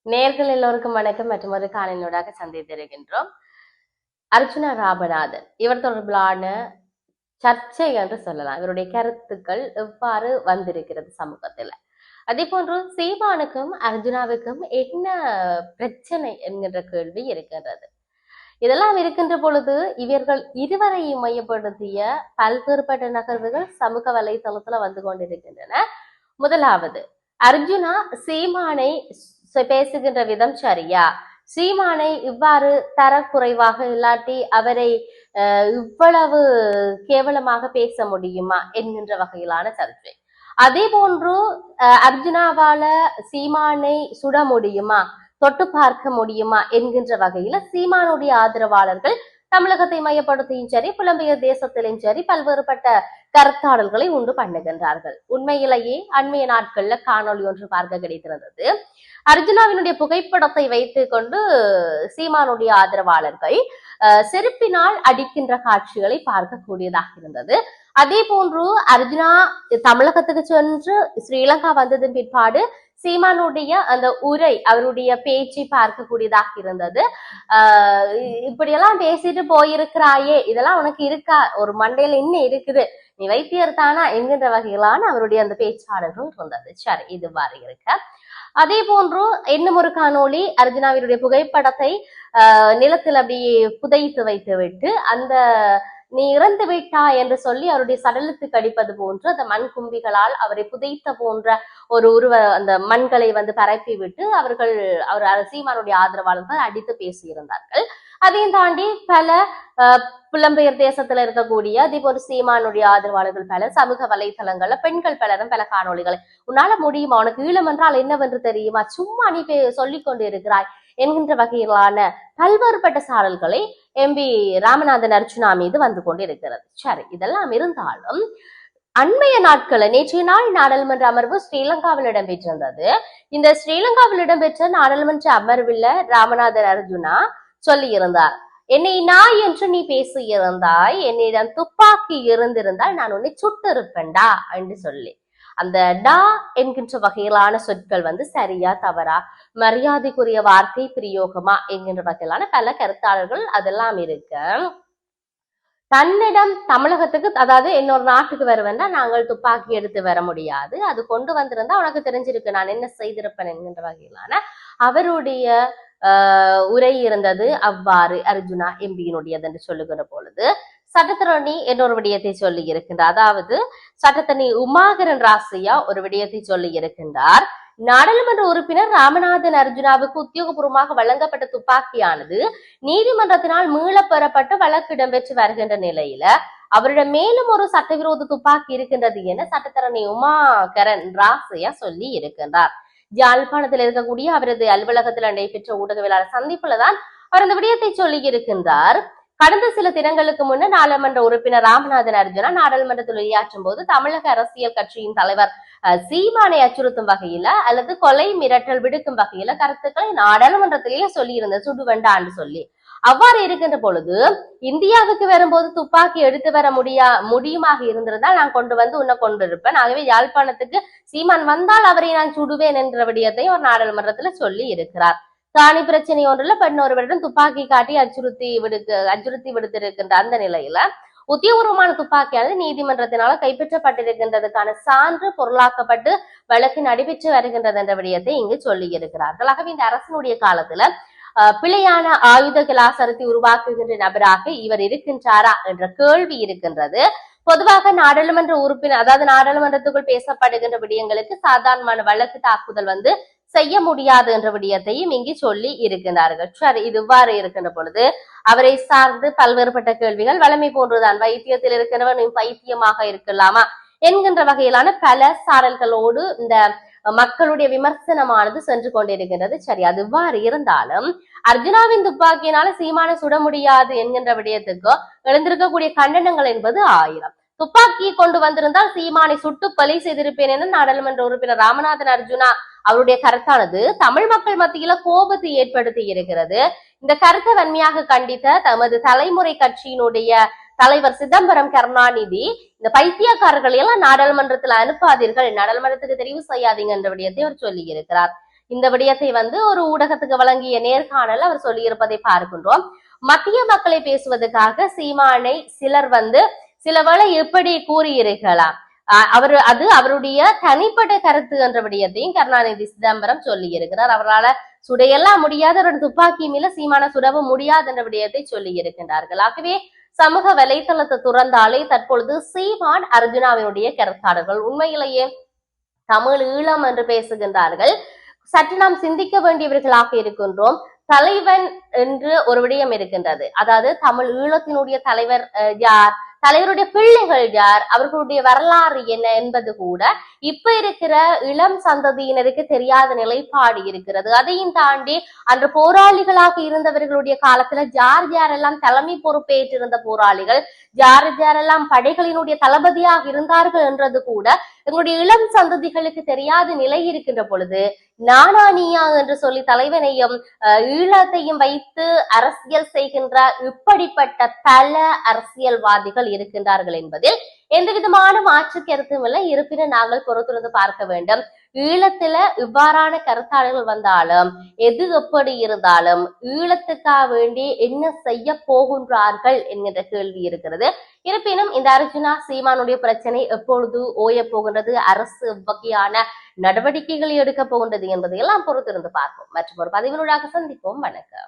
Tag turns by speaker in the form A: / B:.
A: நேர்கள் எல்லோருக்கும் வணக்கம் மற்றும் ஒரு காணொலியூடாக சந்தித்திருக்கின்றோம். அர்ஜுனா ராமநாதன் இவர் தொடர்பிலான சர்ச்சை என்று சொல்லலாம். இவருடைய கருத்துக்கள் எவ்வாறு வந்திருக்கிறது சமூகத்துல. அதே போன்று சீமானுக்கும் அர்ஜுனாவுக்கும் என்ன பிரச்சனை என்கின்ற கேள்வி இருக்கின்றது. இதெல்லாம் இருக்கின்ற பொழுது இவர்கள் இருவரையும் மையப்படுத்திய பல்வேறுபட்ட நகர்வுகள் சமூக வலைதளத்துல வந்து கொண்டிருக்கின்றன. முதலாவது, அர்ஜுனா சீமானை பேசுகின்ற விதம் சரியா? சீமானை இவ்வாறு தரக்குறைவாக இல்லாட்டி அவரை இவ்வளவு கேவலமாக பேச முடியுமா என்கின்ற வகையிலான சர்ச்சை. அதே போன்று அர்ஜுனாவால சீமானை சுட முடியுமா, தொட்டு பார்க்க முடியுமா என்கின்ற வகையில சீமானுடைய ஆதரவாளர்கள் தமிழகத்தை மையப்படுத்தியும் சரி, புலம்பெயர் தேசத்திலும் சரி பல்வேறுபட்ட கருத்தாடல்களை உண்டு பண்ணுகின்றார்கள். உண்மையிலேயே அண்மைய நாட்கள்ல காணொலி ஒன்று பார்க்க கிடைத்திருந்தது. அர்ஜுனாவினுடைய புகைப்படத்தை வைத்துக் கொண்டு சீமானுடைய ஆதரவாளர்கள் செருப்பினால் அடிக்கின்ற காட்சிகளை பார்க்கக்கூடியதாக இருந்தது. அதே போன்று அர்ஜுனா தமிழகத்துக்கு சென்று ஸ்ரீலங்கா வந்ததன் பிற்பாடு சீமானுடைய அந்த உரை, அவருடைய பேச்சை பார்க்கக்கூடியதாக இருந்தது. இப்படியெல்லாம் பேசிட்டு போயிருக்கிறாயே, இதெல்லாம் உனக்கு இருக்கா, ஒரு மண்டையில என்ன இருக்குது, நீ வைத்தியர் தானா என்கின்ற வகையிலான அவருடைய அந்த பேச்சாளர்கள் இருந்தது. சரி, இது மாதிரி இருக்க. அதே போன்று இன்னும் ஒரு காணொளி, அர்ஜுனாவினுடைய புகைப்படத்தை நிலத்தில் அப்படியே புதைத்து வைத்து விட்டு அந்த நீ இறந்து விட்டா என்று சொல்லி அவருடைய சடலத்துக்கு அடிப்பது போன்று அந்த மண் கும்பிகளால் அவரை புதைத்த போன்ற ஒரு அந்த மண்களை வந்து பரப்பி விட்டு அவர் சீமானுடைய ஆதரவாளர்கள் அடித்து பேசியிருந்தார்கள். அதையும் தாண்டி பல புலம்பெயர் தேசத்துல இருக்கக்கூடிய அதே போல சீமானுடைய ஆதரவாளர்கள் பல சமூக வலைதளங்கள்ல பெண்கள் பலரும் பல காணொலிகளை, உன்னால முடியுமா, உனக்கு ஈழம் என்றால் என்னவென்று தெரியுமா, சும்மா நீ சொல்லிக் கொண்டு இருக்கிறாய் என்கின்ற வகையிலான பல்வேறுபட்ட சாடல்களை எம்பி ராமநாதன் அர்ஜுனா மீது வந்து கொண்டு இருக்கிறது. சரி, இதெல்லாம் இருந்தாலும் அண்மைய நாட்கள் நேற்றைய நாள் நாடாளுமன்ற அமர்வு ஸ்ரீலங்காவில் இடம்பெற்றிருந்தது. இந்த ஸ்ரீலங்காவில் இடம்பெற்ற நாடாளுமன்ற அமர்வில் ராமநாதன் அர்ஜுனா சொல்லி இருந்தார், என்னை நாய் என்று நீ பேசி இருந்தாய், என்னிடம் துப்பாக்கி இருந்திருந்தால் நான் உன்னை சுட்டு இருப்பேன்டா என்று சொல்லி அந்த டா என்கின்ற வகையிலான சொற்கள் வந்து சரியா தவறா, மரியாதைக்குரிய வார்த்தை பிரயோகமா என்கின்ற வகையிலான பல கருத்தாளர்கள் அதெல்லாம் இருக்கு. தன்னிடம் தமிழகத்துக்கு, அதாவது இன்னொரு நாட்டுக்கு வருவேன்னா நாங்கள் துப்பாக்கி எடுத்து வர முடியாது, அது கொண்டு வந்திருந்தா உனக்கு தெரிஞ்சிருக்கு நான் என்ன செய்திருப்பேன் என்கின்ற வகையிலான அவருடைய உரை இருந்தது. அவ்வாறு அர்ஜுனா எம்பியினுடையது என்று சொல்லுகிற பொழுது சட்டத்தரணி இன்னொரு விடயத்தை சொல்லி இருக்கின்றார். அதாவது சட்டத்தரணி உமாகரன் ராசையா ஒரு விடயத்தை சொல்லி இருக்கின்றார். நாடாளுமன்ற உறுப்பினர் ராமநாதன் அர்ஜுனாவுக்கு உத்தியோகபூர்வமாக வழங்கப்பட்ட துப்பாக்கியானது நீதிமன்றத்தினால் மீளப் பெறப்பட்டு வழக்கு இடம்பெற்று வருகின்ற நிலையில அவரிடம் மேலும் ஒரு சட்டவிரோத துப்பாக்கி இருக்கின்றது என சட்டத்தரணி உமாகரன் ராசையா சொல்லி இருக்கின்றார். யாழ்ப்பாணத்தில் இருக்கக்கூடிய அவரது அலுவலகத்தில் நடைபெற்ற ஊடகவியலாளர் சந்திப்புல தான் அவர் அந்த விடயத்தை சொல்லி இருக்கின்றார். கடந்த சில தினங்களுக்கு முன்னர் நாடாளுமன்ற உறுப்பினர் ராமநாதன் அர்ஜுனா நாடாளுமன்றத்தில் உரையாற்றும் போது தமிழக அரசியல் கட்சியின் தலைவர் சீமானை அச்சுறுத்தும் வகையில அல்லது கொலை மிரட்டல் விடுக்கும் வகையில கருத்துக்களை நாடாளுமன்றத்திலேயே சொல்லி இருந்த சுடுவண்டான்னு சொல்லி. அவ்வாறு இருக்கின்ற பொழுது இந்தியாவுக்கு வரும்போது துப்பாக்கி எடுத்து வர முடியுமாக இருந்திருந்தால் நான் கொண்டு வந்து உன்னை கொண்டிருப்பேன், ஆகவே யாழ்ப்பாணத்துக்கு சீமான் வந்தால் அவரை நான் சுடுவேன் என்ற விடயத்தை ஒரு நாடாளுமன்றத்துல சொல்லி இருக்கிறார். தானி பிரச்சனை ஒன்றுல பெண் ஒருவரிடம் துப்பாக்கி காட்டி அச்சுறுத்தி விடுத்திருக்கின்ற அந்த நிலையில உத்தியோகபூர்வமான துப்பாக்கியானது நீதிமன்றத்தினால கைப்பற்றப்பட்டிருக்கின்றதுக்கான சான்று பொருளாக்கப்பட்டு வழக்கு நடைபெற்று வருகின்றது என்ற விடயத்தை இங்கு சொல்லி இருக்கிறார்கள். ஆகவே இந்த அரசினுடைய காலத்துல பிழையான ஆயுத கலாச்சாரத்தை உருவாக்குகின்ற நபராக இவர் இருக்கின்றாரா என்ற கேள்வி இருக்கின்றது. பொதுவாக நாடாளுமன்ற உறுப்பினர், அதாவது நாடாளுமன்றத்துக்குள் பேசப்படுகின்ற விடயங்களுக்கு சாதாரணமான வழக்கு தாக்குதல் வந்து செய்ய முடியாது என்ற விடயத்தையும் இங்கு சொல்லி இருக்கின்றார்கள். சரி, இது இவ்வாறு இருக்கின்ற பொழுது அவரை சார்ந்து பல்வேறுபட்ட கேள்விகள் வளமை போன்றுதான், வைத்தியத்தில் இருக்கிறவன் பைத்தியமாக இருக்கலாமா என்கின்ற வகையிலான பல சாரல்களோடு இந்த மக்களுடைய விமர்சனமானது சென்று கொண்டிருக்கின்றது. சரி, அது இவ்வாறு இருந்தாலும் அர்ஜுனாவின் துப்பாக்கியினால சீமானை சுட முடியாது என்கின்ற விடயத்துக்கு எழுந்திருக்கக்கூடிய கண்டனங்கள் என்பது 1000. துப்பாக்கியை கொண்டு வந்திருந்தால் சீமானை சுட்டு கொலை செய்திருப்பேன் என நாடாளுமன்ற உறுப்பினர் ராமநாதன் அர்ஜுனா அவருடைய கருத்தானது தமிழ் மக்கள் மத்தியில கோபத்தை ஏற்படுத்தி இருக்கிறது. இந்த கருத்தை வன்மையாக கண்டித்த தமது தலைமுறை கட்சியினுடைய தலைவர் சிதம்பரம் கருணாநிதி இந்த பைத்தியக்காரர்களை எல்லாம் நாடாளுமன்றத்தில் அனுப்பாதீர்கள், நாடாளுமன்றத்துக்கு தெரிவு செய்யாதீங்க என்ற விடயத்தை அவர் சொல்லி இருக்கிறார். இந்த விடயத்தை ஒரு ஊடகத்துக்கு வழங்கிய நேர்காணல் அவர் சொல்லியிருப்பதை பார்க்கின்றோம். மத்திய மக்களை பேசுவதற்காக சீமானை சிலர் சில வேளை எப்படி கூறியிருக்கலாம். அது அவருடைய தனிப்பட்ட கருத்து என்ற விடயத்தையும் கருணாநிதி சிதம்பரம் சொல்லி இருக்கிறார். அவரால் சுடையெல்லாம் முடியாத ஒரு துப்பாக்கி மேல சீமான சுடவும் முடியாது என்ற விடயத்தை சொல்லி இருக்கின்றார்கள். ஆகவே சமூக வலைத்தளத்தை துறந்தாலே தற்பொழுது சீமான் அர்ஜுனாவினுடைய கருத்தாளர்கள் உண்மையிலேயே தமிழ் ஈழம் என்று பேசுகின்றார்கள். சற்று நாம் சிந்திக்க வேண்டியவர்களாக இருக்கின்றோம். தலைவன் என்று ஒரு விடயம் இருக்கின்றது. அதாவது தமிழ் ஈழத்தினுடைய தலைவர் யார், தலைவருடைய பிள்ளைகள் யார், அவர்களுடைய வரலாறு என்ன என்பது கூட இப்ப இருக்கிற இளம் சந்ததியினருக்கு தெரியாத நிலைப்பாடு இருக்கிறது. அதையும் தாண்டி அன்று போராளிகளாக இருந்தவர்களுடைய காலத்துல யார் யாரெல்லாம் தலைமை பொறுப்பேற்றிருந்த போராளிகள், யார் யாரெல்லாம் படைகளினுடைய தளபதியாக இருந்தார்கள் என்றது கூட எங்களுடைய இளம் சந்ததிகளுக்கு தெரியாத நிலை இருக்கின்ற பொழுது நானா நீயா என்று சொல்லி தலைவனையும் ஈழத்தையும் வைத்து அரசியல் செய்கின்ற இப்படிப்பட்ட பல அரசியல்வாதிகள் இருக்கின்றார்கள் என்பதில் எந்த விதமான மாற்று கருத்தும் இல்லை. இருப்பினும் நாங்கள் பொறுத்திருந்து பார்க்க வேண்டும். ஈழத்துல இவ்வாறான கருத்தாளர்கள் வந்தாலும் எது எப்படி இருந்தாலும் ஈழத்துக்காக வேண்டி என்ன செய்ய போகின்றார்கள் என்கின்ற கேள்வி இருக்கிறது. இருப்பினும் இந்த அர்ஜுனா சீமானுடைய பிரச்சனை எப்பொழுது ஓய போகின்றது, அரசு வகையான நடவடிக்கைகளை எடுக்க போகின்றது என்பதையெல்லாம் பொறுத்திருந்து பார்ப்போம். மற்றும் ஒரு பதிவினூடாக சந்திப்போம். வணக்கம்.